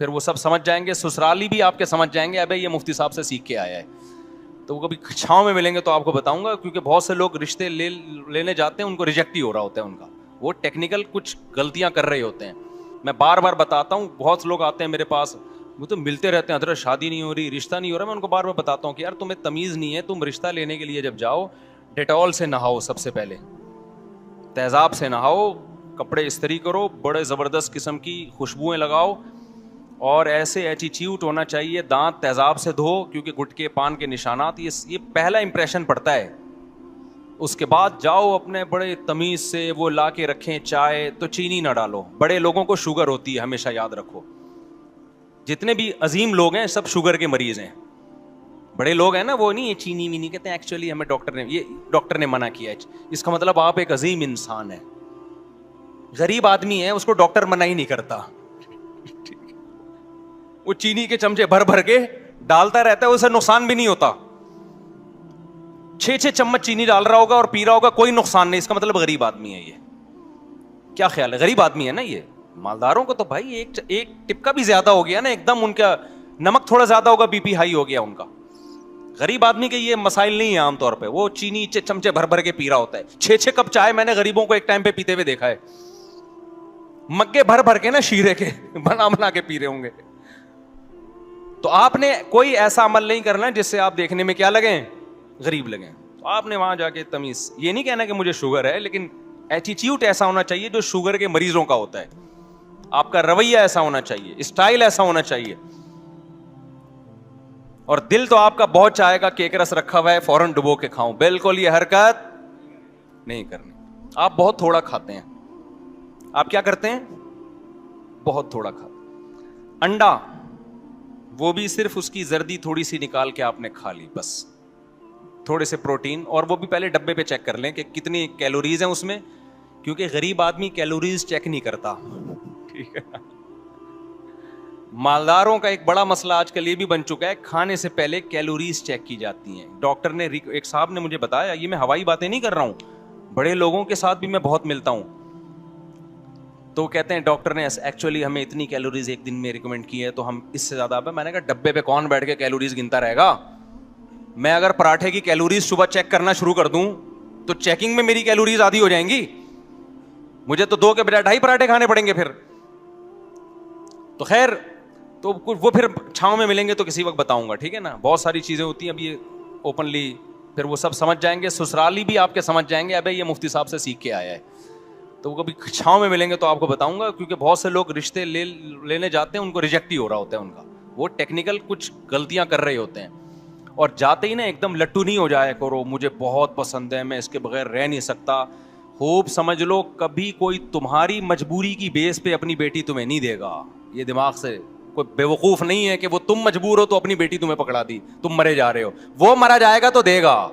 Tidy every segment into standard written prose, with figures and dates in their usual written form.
پھر وہ سب سمجھ جائیں گے, سسرالی بھی آپ کے سمجھ جائیں گے ابے یہ مفتی صاحب سے سیکھ کے آیا ہے. تو وہ کبھی چھاؤں میں ملیں گے تو آپ کو بتاؤں گا, کیونکہ بہت سے لوگ رشتے لینے جاتے ہیں, ان کو ریجیکٹ ہی ہو رہا ہوتا ہے ان کا, وہ ٹیکنیکل کچھ غلطیاں کر رہے ہوتے ہیں. میں بار بار بتاتا ہوں, بہت سے لوگ آتے ہیں میرے پاس, وہ تو ملتے رہتے ہیں, حضرت شادی نہیں ہو رہی, رشتہ نہیں ہو رہا. میں ان کو بار بار بتاتا ہوں کہ یار تمہیں تمیز نہیں ہے, تم رشتہ لینے کے لیے جب جاؤ ڈیٹول سے نہاؤ, سب سے پہلے تیزاب سے نہاؤ, کپڑے استری کرو, بڑے زبردست قسم کی خوشبوئیں لگاؤ, اور ایسے ایٹیٹیوڈ ہونا چاہیے, دانت تیزاب سے دھو, کیونکہ گٹکے پان کے نشانات, یہ پہلا امپریشن پڑتا ہے. اس کے بعد جاؤ اپنے بڑے تمیز سے, وہ لا کے رکھیں چائے, تو چینی نہ ڈالو. بڑے لوگوں کو شوگر ہوتی ہے, ہمیشہ یاد رکھو, جتنے بھی عظیم لوگ ہیں سب شوگر کے مریض ہیں. بڑے لوگ ہیں نا, وہ نہیں یہ چینی وینی کہتے ہیں, ایکچولی ہمیں ڈاکٹر نے منع کیا ہے. اس کا مطلب آپ ایک عظیم انسان ہے. غریب آدمی ہے, اس کو ڈاکٹر منع ہی نہیں کرتا. وہ چینی کے چمچے بھر بھر کے ڈالتا رہتا ہے, اسے نقصان بھی نہیں ہوتا. 6 چمچ چینی ڈال رہا ہوگا اور پی رہا ہوگا, کوئی نقصان نہیں. اس کا مطلب غریب آدمی ہے. یہ کیا خیال ہے, غریب آدمی ہے نا یہ. مالداروں کو تو بھائی ایک ٹپکا بھی زیادہ ہو گیا نا, ایک دم ان کا نمک تھوڑا زیادہ ہوگا, بی پی ہائی ہو گیا ان کا. غریب آدمی کے یہ مسائل نہیں ہیں عام طور پہ, وہ چینی چمچے بھر بھر کے پی رہا ہوتا ہے. 6 کپ چائے میں نے غریبوں کو ایک ٹائم پہ پیتے ہوئے دیکھا ہے, مگے بھر بھر کے نا شیرے کے بنا کے پی رہے ہوں گے. تو آپ نے کوئی ایسا عمل نہیں کرنا جس سے آپ دیکھنے میں کیا لگیں, غریب لگیں. تو آپ نے وہاں جا کے تمیز, یہ نہیں کہنا کہ مجھے شوگر ہے, لیکن ایٹیٹیوڈ ایسا ہونا چاہیے جو شوگر کے مریضوں کا ہوتا ہے. آپ کا رویہ ایسا ہونا چاہیے, اسٹائل ایسا ہونا چاہیے. اور دل تو آپ کا بہت چاہے گا کیک رس رکھا ہوا ہے فوراً ڈبو کے کھاؤں, بالکل یہ حرکت نہیں کرنی. آپ بہت تھوڑا کھاتے ہیں. آپ کیا کرتے ہیں, بہت تھوڑا کھاتے. انڈا, وہ بھی صرف اس کی زردی تھوڑی سی نکال کے آپ نے کھا لی, بس تھوڑے سے پروٹین, اور وہ بھی پہلے ڈبے پہ چیک کر لیں کہ کتنی کیلوریز ہیں اس میں, کیونکہ غریب آدمی کیلوریز چیک نہیں کرتا. ٹھیک ہے, مالداروں کا ایک بڑا مسئلہ آج کل یہ بھی بن چکا ہے, کھانے سے پہلے کیلوریز چیک کی جاتی ہیں. ڈاکٹر نے, ایک صاحب نے مجھے بتایا, یہ میں ہوائی باتیں نہیں کر رہا ہوں, بڑے لوگوں کے ساتھ بھی میں بہت ملتا ہوں, تو کہتے ہیں ڈاکٹر نے ایکچولی ہمیں اتنی کیلوریز ایک دن میں ریکمینڈ کی ہے, تو ہم اس سے زیادہ. میں نے کہا ڈبے پہ کون بیٹھ کے کیلوریز گنتا رہے گا. میں اگر پراٹھے کی کیلوریز صبح چیک کرنا شروع کر دوں تو چیکنگ میں میری کیلوریز آدھی ہو جائیں گی, مجھے تو 2 کے بجائے 2.5 پراٹھے کھانے پڑیں گے پھر. تو خیر, تو وہ پھر چھاؤں میں ملیں گے تو کسی وقت بتاؤں گا, ٹھیک ہے نا. بہت ساری چیزیں ہوتی ہیں اب یہ اوپنلی, پھر وہ سب سمجھ جائیں گے, سسرالی بھی آپ کے سمجھ جائیں گے ابے یہ مفتی صاحب سے سیکھ کے آیا ہے. تو وہ کبھی چھاؤں میں ملیں گے تو آپ کو بتاؤں گا, کیونکہ بہت سے لوگ رشتے لینے جاتے ہیں, ان کو ریجیکٹ ہی ہو رہا ہوتا ہے ان کا, وہ ٹیکنیکل کچھ غلطیاں کر رہے ہوتے ہیں. اور جاتے ہی نا ایک دم لٹو نہیں ہو جائے کرو, مجھے بہت پسند ہے, میں اس کے بغیر رہ نہیں سکتا. خوب سمجھ لو, کبھی کوئی تمہاری مجبوری کی بیس پہ اپنی بیٹی تمہیں نہیں دے گا. یہ دماغ سے کوئی بیوقوف نہیں ہے کہ وہ تم مجبور ہو تو اپنی بیٹی تمہیں پکڑا دی, تم مرے جا رہے ہو. وہ مرا جائے گا تو دے گا.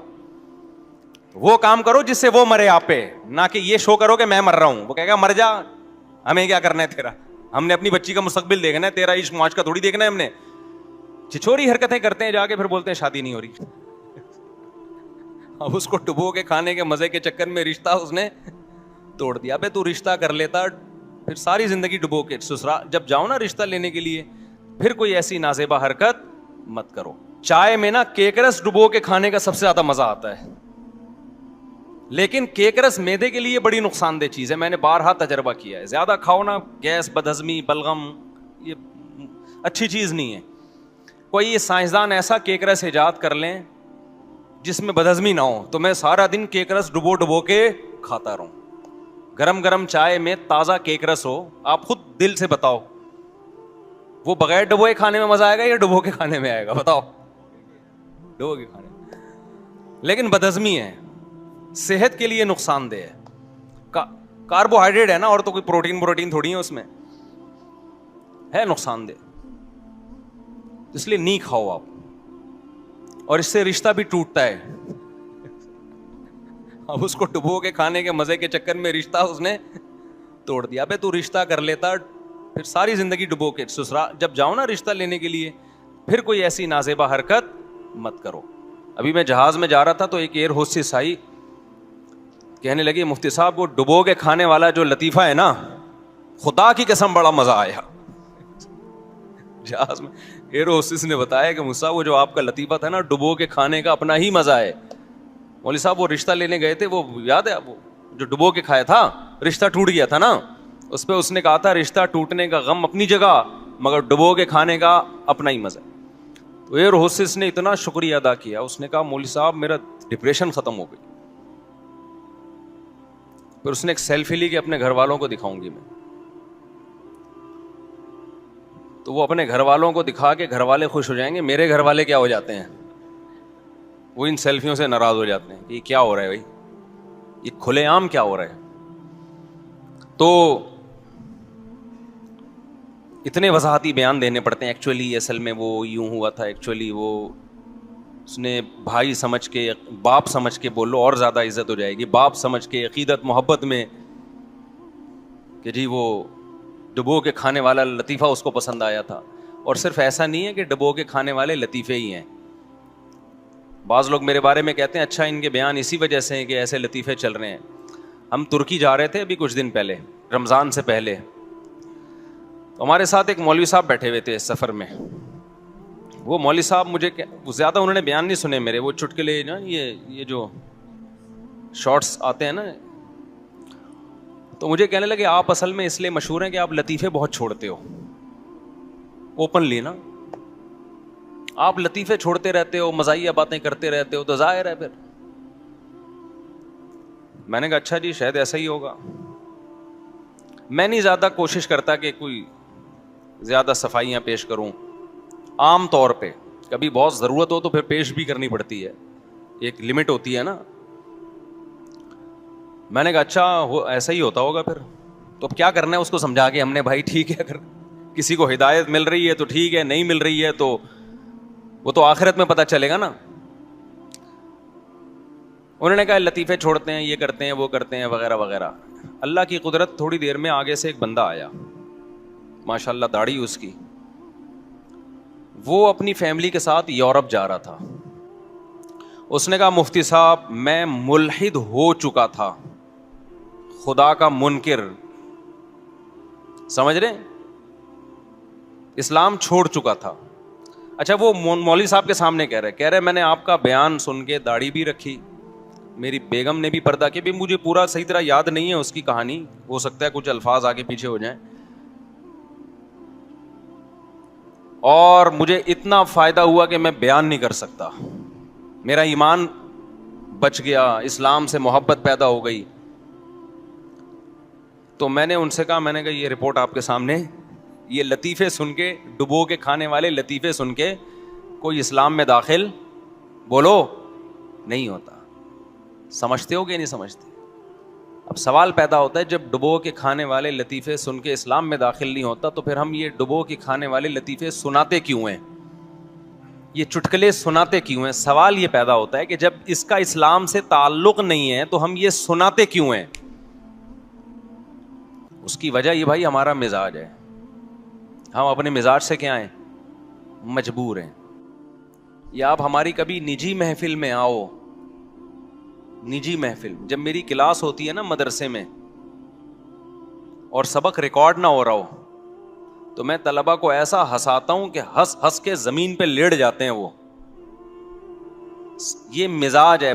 وہ کام کرو جس سے وہ مرے آپ پہ, نہ کہ یہ شو کرو کہ میں مر رہا ہوں. وہ کہے گا مر جا, ہمیں کیا کرنا ہے تیرا, ہم نے اپنی بچی کا مستقبل دیکھنا ہے, تیرا عشق معاش کا تھوڑی دیکھنا ہے ہم نے. چھچوری حرکتیں کرتے ہیں جا کے, پھر بولتے ہیں شادی نہیں ہو رہی. اب اس کو ڈبو کے کھانے کے مزے کے چکر میں رشتہ اس نے توڑ دیا. ابے تو رشتہ کر لیتا, پھر ساری زندگی ڈبو کے. جب جاؤ نا رشتہ لینے کے لیے, پھر کوئی ایسی نازیبا حرکت مت کرو. چائے میں نا کیک رس ڈبو کے کھانے کا سب سے زیادہ مزہ آتا ہے, لیکن کیک رس میدے کے لیے بڑی نقصان دہ چیز ہے. میں نے بارہا تجربہ کیا ہے. زیادہ کھاؤ نا, گیس, بدہضمی, بلغم, یہ اچھی چیز نہیں ہے. کوئی یہ سائنسدان ایسا کیک رس ایجاد کر لیں جس میں بدہضمی نہ ہو, تو میں سارا دن کیک رس ڈبو کے کھاتا رہوں. گرم گرم چائے میں تازہ کیک رس ہو, آپ خود دل سے بتاؤ, وہ بغیر ڈبوئے کھانے میں مزہ آئے گا یا ڈبو کے کھانے میں آئے گا, بتاؤ. ڈبو کے کھانے میں. لیکن بدہضمی ہے, صحت کے لیے نقصان دہ ہے. کاربوہائیڈریٹ ہے نا, اور تو کوئی پروٹین تھوڑی ہے اس میں, ہے نقصان دہ. اس لیے نہیں کھاؤ آپ, اور اس سے رشتہ بھی ٹوٹتا ہے. اب اس کو ڈبو کے کھانے کے مزے کے چکر میں رشتہ اس نے توڑ دیا. ابے تو رشتہ کر لیتا, پھر ساری زندگی ڈبو کے. جب جاؤ نا رشتہ لینے کے لیے, پھر کوئی ایسی نازیبا حرکت مت کرو. ابھی میں جہاز میں جا رہا تھا تو ایک ایئر ہوسٹس آئی, کہنے لگی مفتی صاحب کو ڈبو کے کھانے والا جو لطیفہ ہے نا, خدا کی قسم بڑا مزہ آیا. جہاز میں ایئر ہوسٹس نے بتایا کہ مصعب وہ جو آپ کا لطیفہ تھا نا ڈبو کے کھانے کا اپنا ہی مزہ ہے. مولوی صاحب وہ رشتہ لینے گئے تھے, وہ یاد ہے آپ کو جو ڈبو کے کھایا تھا, رشتہ ٹوٹ گیا تھا نا, اس پہ اس نے کہا تھا رشتہ ٹوٹنے کا غم اپنی جگہ مگر ڈبو کے کھانے کا اپنا ہی مزہ. تو ایئر ہوسٹس نے اتنا شکریہ ادا کیا, اس نے کہا مولوی صاحب میرا ڈپریشن ختم ہو گئی. پھر اس نے ایک سیلفی لی کہ اپنے گھر والوں کو دکھاؤں گی میں. تو وہ اپنے گھر والوں کو دکھا کے گھر والے خوش ہو جائیں گے, میرے گھر والے کیا ہو جاتے ہیں, وہ ان سیلفیوں سے ناراض ہو جاتے ہیں کہ یہ کیا ہو رہا ہے بھائی, یہ کھلے عام کیا ہو رہا ہے. تو اتنے وضاحتی بیان دینے پڑتے ہیں, ایکچولی اصل میں وہ یوں ہوا تھا, ایکچولی وہ اس نے بھائی سمجھ کے باپ سمجھ کے, بولو اور زیادہ عزت ہو جائے گی, باپ سمجھ کے عقیدت محبت میں کہ جی وہ ڈبو کے کھانے والا لطیفہ اس کو پسند آیا تھا. اور صرف ایسا نہیں ہے کہ ڈبو کے کھانے والے لطیفے ہی ہیں, بعض لوگ میرے بارے میں کہتے ہیں اچھا ان کے بیان اسی وجہ سے ہیں کہ ایسے لطیفے چل رہے ہیں. ہم ترکی جا رہے تھے ابھی کچھ دن پہلے, رمضان سے پہلے, تو ہمارے ساتھ ایک مولوی صاحب بیٹھے ہوئے تھے اس سفر میں. وہ مولوی صاحب مجھے زیادہ انہوں نے بیان نہیں سنے میرے, وہ چٹکلے نا یہ جو شارٹس آتے ہیں نا, تو مجھے کہنے لگے آپ اصل میں اس لیے مشہور ہیں کہ آپ لطیفے بہت چھوڑتے ہو, اوپنلی نا, آپ لطیفے چھوڑتے رہتے ہو, مزاحیہ باتیں کرتے رہتے ہو, تو ظاہر ہے پھر. میں نے کہا اچھا جی شاید ایسا ہی ہوگا. میں نہیں زیادہ کوشش کرتا کہ کوئی زیادہ صفائیاں پیش کروں, عام طور پہ کبھی بہت ضرورت ہو تو پھر پیش بھی کرنی پڑتی ہے, ایک لمٹ ہوتی ہے نا. میں نے کہا اچھا ایسا ہی ہوتا ہوگا پھر, تو اب کیا کرنا ہے اس کو سمجھا کے ہم نے, بھائی ٹھیک ہے اگر کسی کو ہدایت مل رہی ہے تو ٹھیک ہے, نہیں مل رہی ہے تو وہ تو آخرت میں پتہ چلے گا نا. انہوں نے کہا لطیفے چھوڑتے ہیں, یہ کرتے ہیں, وہ کرتے ہیں, وغیرہ وغیرہ. اللہ کی قدرت, تھوڑی دیر میں آگے سے ایک بندہ آیا, ماشاء اللہ داڑھی اس کی, وہ اپنی فیملی کے ساتھ یورپ جا رہا تھا. اس نے کہا مفتی صاحب میں ملحد ہو چکا تھا, خدا کا منکر, سمجھ رہے, اسلام چھوڑ چکا تھا. اچھا وہ مولوی صاحب کے سامنے کہہ رہے میں نے آپ کا بیان سن کے داڑھی بھی رکھی, میری بیگم نے بھی پردہ کیا, بھی مجھے پورا صحیح طرح یاد نہیں ہے اس کی کہانی, ہو سکتا ہے کچھ الفاظ آگے پیچھے ہو جائیں, اور مجھے اتنا فائدہ ہوا کہ میں بیان نہیں کر سکتا, میرا ایمان بچ گیا, اسلام سے محبت پیدا ہو گئی. تو میں نے ان سے کہا, میں نے کہا یہ رپورٹ آپ کے سامنے, یہ لطیفے سن کے, ڈبو کے کھانے والے لطیفے سن کے کوئی اسلام میں داخل بولو نہیں ہوتا. سمجھتے ہو کہ نہیں سمجھتے؟ اب سوال پیدا ہوتا ہے جب ڈبو کے کھانے والے لطیفے سن کے اسلام میں داخل نہیں ہوتا تو پھر ہم یہ ڈبو کے کھانے والے لطیفے سناتے کیوں ہیں, یہ چٹکلے سناتے کیوں ہیں؟ سوال یہ پیدا ہوتا ہے کہ جب اس کا اسلام سے تعلق نہیں ہے تو ہم یہ سناتے کیوں ہیں؟ اس کی وجہ یہ بھائی ہمارا مزاج ہے, ہم اپنے مزاج سے کیا ہیں, مجبور ہیں. یا آپ ہماری کبھی نجی محفل میں آؤ, نجی محفل, جب میری کلاس ہوتی ہے نا مدرسے میں اور سبق ریکارڈ نہ ہو رہا ہو تو میں طلبہ کو ایسا ہنساتا ہوں کہ ہنس ہنس کے زمین پہ لیٹ جاتے ہیں وہ. یہ مزاج ہے,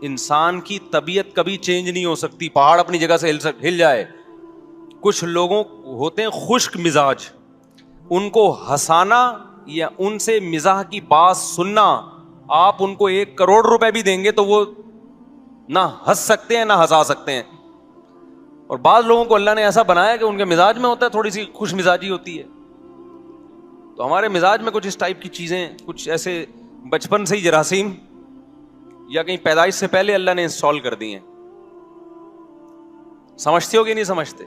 انسان کی طبیعت کبھی چینج نہیں ہو سکتی, پہاڑ اپنی جگہ سے ہل جائے. کچھ لوگوں ہوتے ہیں خشک مزاج, ان کو ہنسانا یا ان سے مزاح کی بات سننا, آپ ان کو 1 کروڑ روپے بھی دیں گے تو وہ نہ ہنس سکتے ہیں نہ ہنسا سکتے ہیں. اور بعض لوگوں کو اللہ نے ایسا بنایا کہ ان کے مزاج میں ہوتا ہے تھوڑی سی خوش مزاجی ہوتی ہے. تو ہمارے مزاج میں کچھ اس ٹائپ کی چیزیں, کچھ ایسے بچپن سے ہی جراثیم یا کہیں پیدائش سے پہلے اللہ نے انسٹال کر دی ہیں. سمجھتے ہو کہ نہیں سمجھتے؟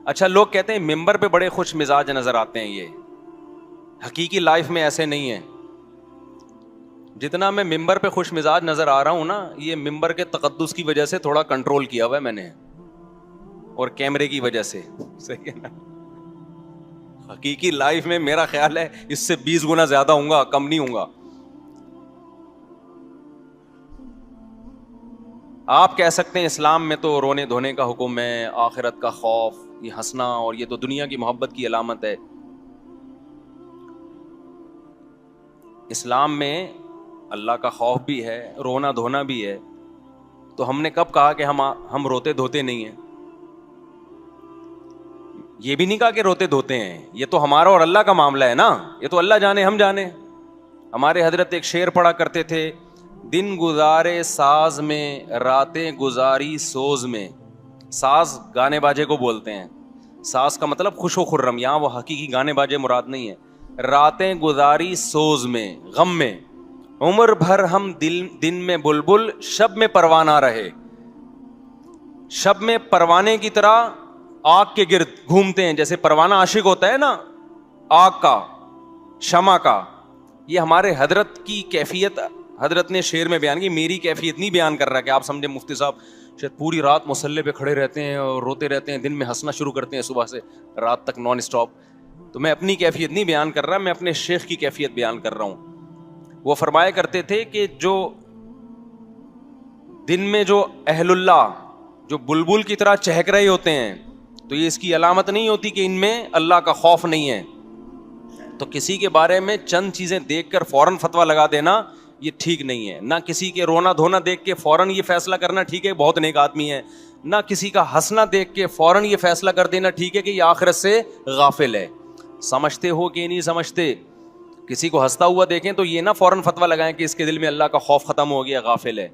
اچھا لوگ کہتے ہیں ممبر پہ بڑے خوش مزاج نظر آتے ہیں, یہ حقیقی لائف میں ایسے نہیں ہے. جتنا میں ممبر پہ خوش مزاج نظر آ رہا ہوں نا, یہ ممبر کے تقدس کی وجہ سے تھوڑا کنٹرول کیا ہوا ہے میں نے, اور کیمرے کی وجہ سے, صحیح ہے نا. حقیقی لائف میں میرا خیال ہے اس سے 20 گنا زیادہ ہوں گا, کم نہیں ہوں گا. آپ کہہ سکتے ہیں اسلام میں تو رونے دھونے کا حکم ہے, آخرت کا خوف, یہ ہنسنا, اور یہ تو دنیا کی محبت کی علامت ہے. اسلام میں اللہ کا خوف بھی ہے, رونا دھونا بھی ہے, تو ہم نے کب کہا کہ ہم روتے دھوتے نہیں ہیں؟ یہ بھی نہیں کہا کہ روتے دھوتے ہیں, یہ تو ہمارا اور اللہ کا معاملہ ہے نا, یہ تو اللہ جانے ہم جانے. ہمارے حضرت ایک شعر پڑھا کرتے تھے, دن گزارے ساز میں راتیں گزاری سوز میں. ساز گانے باجے کو بولتے ہیں, ساز کا مطلب خوش و خرم, یہاں وہ حقیقی گانے باجے مراد نہیں ہے. راتیں گزاری سوز میں غم میں, عمر بھر ہم دن میں بلبل شب میں پروانہ رہے. شب میں پروانے کی طرح آگ کے گرد گھومتے ہیں, جیسے پروانہ عاشق ہوتا ہے نا آگ کا, شمع کا. یہ ہمارے حضرت کی کیفیت حضرت نے شعر میں بیان کی. میری کیفیت نہیں بیان کر رہا کہ آپ سمجھے مفتی صاحب شاید پوری رات مصلے پہ کھڑے رہتے ہیں اور روتے رہتے ہیں, دن میں ہنسنا شروع کرتے ہیں صبح سے رات تک نان اسٹاپ. تو میں اپنی کیفیت نہیں بیان کر رہا, میں اپنے شیخ کی کیفیت بیان کر رہا ہوں. وہ فرمایا کرتے تھے کہ جو دن میں جو اہل اللہ جو بلبل کی طرح چہک رہے ہوتے ہیں, تو یہ اس کی علامت نہیں ہوتی کہ ان میں اللہ کا خوف نہیں ہے. تو کسی کے بارے میں چند چیزیں دیکھ کر فوراً فتویٰ لگا دینا یہ ٹھیک نہیں ہے. نہ کسی کے رونا دھونا دیکھ کے فوراً یہ فیصلہ کرنا ٹھیک ہے بہت نیک آدمی ہے, نہ کسی کا ہنسنا دیکھ کے فوراً یہ فیصلہ کر دینا ٹھیک ہے کہ یہ آخرت سے غافل ہے. سمجھتے ہو کہ نہیں سمجھتے؟ کسی کو ہنستا ہوا دیکھیں تو یہ نہ فوراً فتویٰ لگائیں کہ اس کے دل میں اللہ کا خوف ختم ہو گیا, غافل ہے.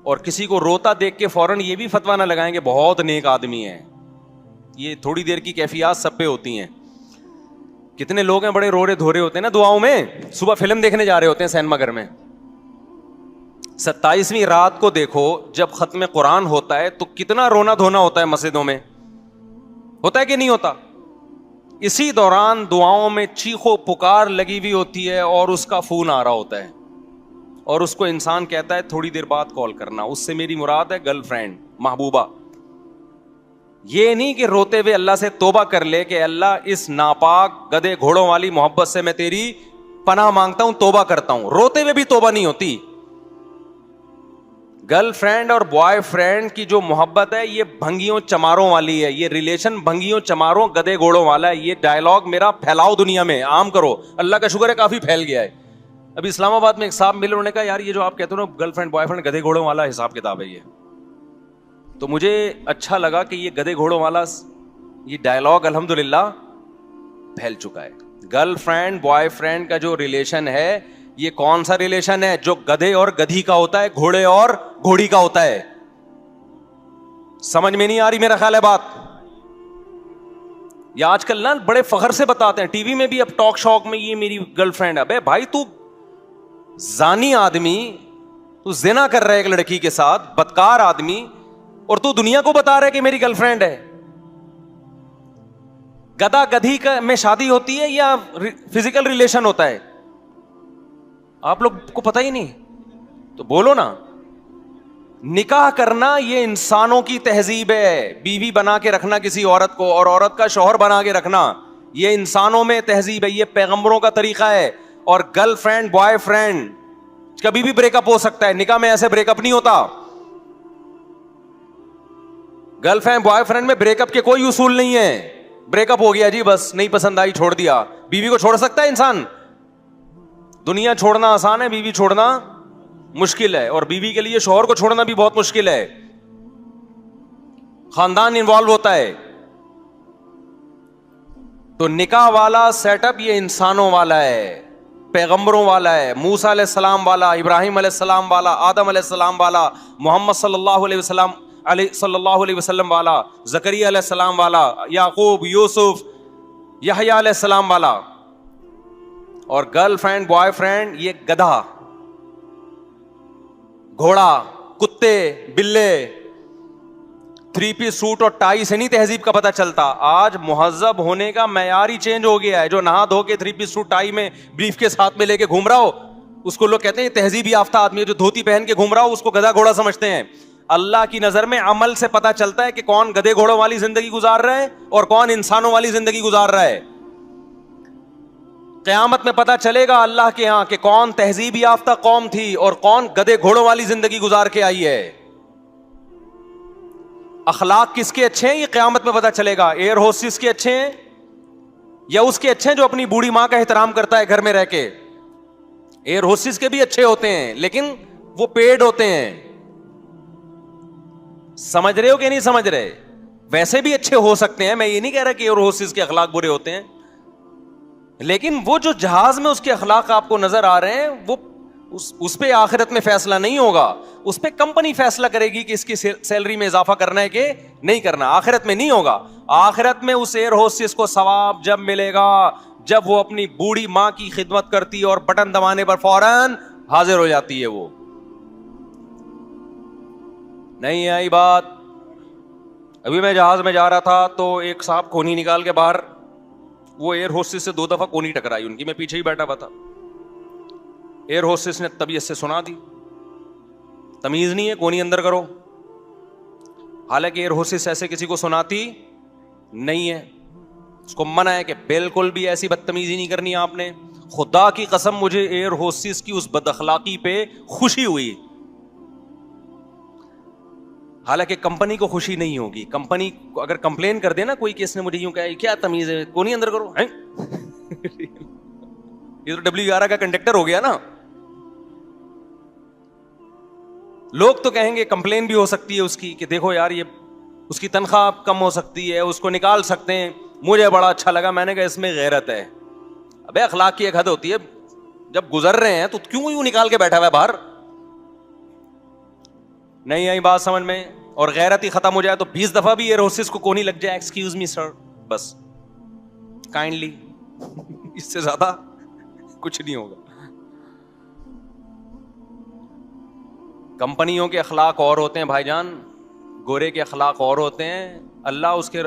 اور کسی کو روتا دیکھ کے فوراً یہ بھی فتویٰ نہ لگائیں کہ بہت نیک آدمی ہے. یہ تھوڑی دیر کی کیفیات سب پہ ہوتی ہیں. کتنے لوگ ہیں بڑے رو رہے دھو رہے ہوتے ہیں نا دعاؤں میں, صبح فلم دیکھنے جا رہے ہوتے ہیں سینما گھر میں, 27ویں رات کو دیکھو جب ختم قرآن ہوتا ہے تو کتنا رونا دھونا ہوتا ہے مسجدوں میں, ہوتا ہے کہ نہیں ہوتا؟ اسی دوران دعاؤں میں چیخو پکار لگی ہوئی ہوتی ہے اور اس کا فون آ رہا ہوتا ہے, اور اس کو انسان کہتا ہے تھوڑی دیر بعد کال کرنا. اس سے میری مراد ہے گرل فرینڈ, محبوبہ. یہ نہیں کہ روتے ہوئے اللہ سے توبہ کر لے کہ اللہ اس ناپاک گدھے گھوڑوں والی محبت سے میں تیری پناہ مانگتا ہوں, توبہ کرتا ہوں. روتے ہوئے بھی توبہ نہیں ہوتی. گرل فرینڈ اور بوائے فرینڈ کی جو محبت ہے یہ بھنگیوں چماروں والی ہے, یہ ریلیشن بھنگیوں چماروں گدھے گھوڑوں والا ہے. یہ ڈائلاگ میرا پھیلاؤ دنیا میں, عام کرو. اللہ کا شکر ہے کافی پھیل گیا ہے. ابھی اسلام آباد میں ایک صاحب ملے, انہوں نے کہا یار یہ جو آپ کہتے ہو نا گرل فرینڈ بوائے فرینڈ گدھے گھوڑوں والا حساب کتاب ہے یہ. تو مجھے اچھا لگا کہ یہ گدھے گھوڑوں والا یہ ڈائلاگ الحمدللہ پھیل چکا ہے. گرل فرینڈ بوائے فرینڈ کا جو ریلیشن ہے یہ کون سا ریلیشن ہے؟ جو گدھے اور گدھی کا ہوتا ہے, گھوڑے اور گھوڑی کا ہوتا ہے. سمجھ میں نہیں آ رہی میرا خیال ہے بات؟ یا آج کل نا بڑے فخر سے بتاتے ہیں ٹی وی میں بھی, اب ٹاک شاک میں, یہ میری گرل فرینڈ ہے. ابے بھائی تو زانی آدمی, تو زنا کر رہا ہے ایک لڑکی کے ساتھ, بدکار آدمی, اور تو دنیا کو بتا رہا ہے کہ میری گرل فرینڈ ہے. گدھا گدھی کا میں شادی ہوتی ہے یا فزیکل ریلیشن ہوتا ہے؟ آپ لوگ کو پتہ ہی نہیں تو بولو نا. نکاح کرنا یہ انسانوں کی تہذیب ہے, بیوی بنا کے رکھنا کسی عورت کو اور عورت کا شوہر بنا کے رکھنا یہ انسانوں میں تہذیب ہے, یہ پیغمبروں کا طریقہ ہے. اور گرل فرینڈ بوائے فرینڈ کبھی بھی بریک اپ ہو سکتا ہے, نکاح میں ایسے بریک اپ نہیں ہوتا. گرل فرینڈ بوائے فرینڈ میں بریک اپ کے کوئی اصول نہیں ہے. بریک اپ ہو گیا جی بس, نہیں پسند آئی چھوڑ دیا. بیوی کو چھوڑ سکتا ہے انسان؟ دنیا چھوڑنا آسان ہے, بیوی چھوڑنا مشکل ہے. اور بیوی کے لیے شوہر کو چھوڑنا بھی بہت مشکل ہے, خاندان انوالو ہوتا ہے. تو نکاح والا سیٹ اپ یہ انسانوں والا ہے, پیغمبروں والا ہے, موسیٰ علیہ السلام والا, ابراہیم علیہ السلام والا, آدم علیہ السلام والا, محمد صلی اللہ علیہ وسلم والا, زکریا علیہ السلام والا, یعقوب, یوسف, یحییٰ علیہ السلام والا. اور گرل فرینڈ بوائے فرینڈ یہ گدھا, گھوڑا, کتے, بلے. 3 پیس سوٹ اور ٹائی سے نہیں تہذیب کا پتہ چلتا. آج مہذب ہونے کا معیار ہی چینج ہو گیا ہے. جو نہا دھو کے 3 پیس سوٹ ٹائی میں بریف کے ساتھ میں لے کے گھوم رہا ہو اس کو لوگ کہتے ہیں تہذیب یافتہ آدمی ہے. جو دھوتی پہن کے گھوم رہا ہو اس کو گدھا گھوڑا سمجھتے ہیں. اللہ کی نظر میں عمل سے پتہ چلتا ہے کہ کون گدھے گھوڑوں والی زندگی گزار رہا ہے اور کون انسانوں والی زندگی گزار رہا ہے. قیامت میں پتہ چلے گا اللہ کے ہاں کہ کون تہذیب یافتہ قوم تھی اور کون گدھے گھوڑوں والی زندگی گزار کے آئی ہے. اخلاق کس کے اچھے ہیں یہ قیامت میں پتہ چلے گا. ایئر ہوسٹس کے اچھے ہیں یا اس کے اچھے ہیں جو اپنی بوڑھی ماں کا احترام کرتا ہے گھر میں رہ کے؟ ایئر ہوسٹس کے بھی اچھے ہوتے ہیں لیکن وہ پیڈ ہوتے ہیں. سمجھ رہے ہو کہ نہیں سمجھ رہے؟ ویسے بھی اچھے ہو سکتے ہیں, میں یہ نہیں کہہ رہا کہ ایئر ہوسٹس کے اخلاق برے ہوتے ہیں, لیکن وہ جو جہاز میں اس کے اخلاق آپ کو نظر آ رہے ہیں وہ اس پہ آخرت میں فیصلہ نہیں ہوگا, اس پہ کمپنی فیصلہ کرے گی کہ اس کی سیلری میں اضافہ کرنا ہے کہ نہیں کرنا. آخرت میں نہیں ہوگا. آخرت میں اس ایئر ہوسٹس کو ثواب جب ملے گا جب وہ اپنی بوڑھی ماں کی خدمت کرتی ہے اور بٹن دبانے پر فوراً حاضر ہو جاتی ہے. وہ نہیں آئی بات. ابھی میں جہاز میں جا رہا تھا تو ایک صاحب کونی نکال کے باہر, وہ ایئر ہوسٹس سے 2 دفعہ کونی ٹکرائی ان کی, میں پیچھے ہی بیٹھا ہوا تھا. ایئر ہوسٹس نے طبیعت سے سنا دی, تمیز نہیں ہے کونی اندر کرو. حالانکہ ایئر ہوسٹس ایسے کسی کو سناتی نہیں ہے, اس کو منع ہے کہ بالکل بھی ایسی بدتمیزی نہیں کرنی آپ نے. خدا کی قسم مجھے ایئر ہوسٹس کی اس بد اخلاقی پہ خوشی ہوئی. حالانکہ کمپنی کو خوشی نہیں ہوگی. کمپنی اگر کمپلین کر دے نا کوئی کہ اس نے مجھے یوں کہا کیا تمیز ہے, کونی اندر کرو, یہ تو WR کا کنڈکٹر ہو گیا نا. لوگ تو کہیں گے کمپلین بھی ہو سکتی ہے اس کی کہ دیکھو یار یہ اس کی تنخواہ کم ہو سکتی ہے, اس کو نکال سکتے ہیں. مجھے بڑا اچھا لگا, میں نے کہا اس میں غیرت ہے. ابے اخلاق کی ایک حد ہوتی ہے, جب گزر رہے ہیں تو کیوں یوں نکال کے بیٹھا ہوا ہے باہر. نہیں آئی بات سمجھ میں؟ اور غیرت ہی ختم ہو جائے تو 20 دفعہ بھی ایئر ہوسٹس کو کونی لگ جائے, ایکسکیوز می سر, بس کائنڈلی, اس سے زیادہ کچھ نہیں ہوگا. کمپنیوں کے اخلاق اور ہوتے ہیں بھائی جان, گورے کے اخلاق اور ہوتے ہیں. اللہ اس کے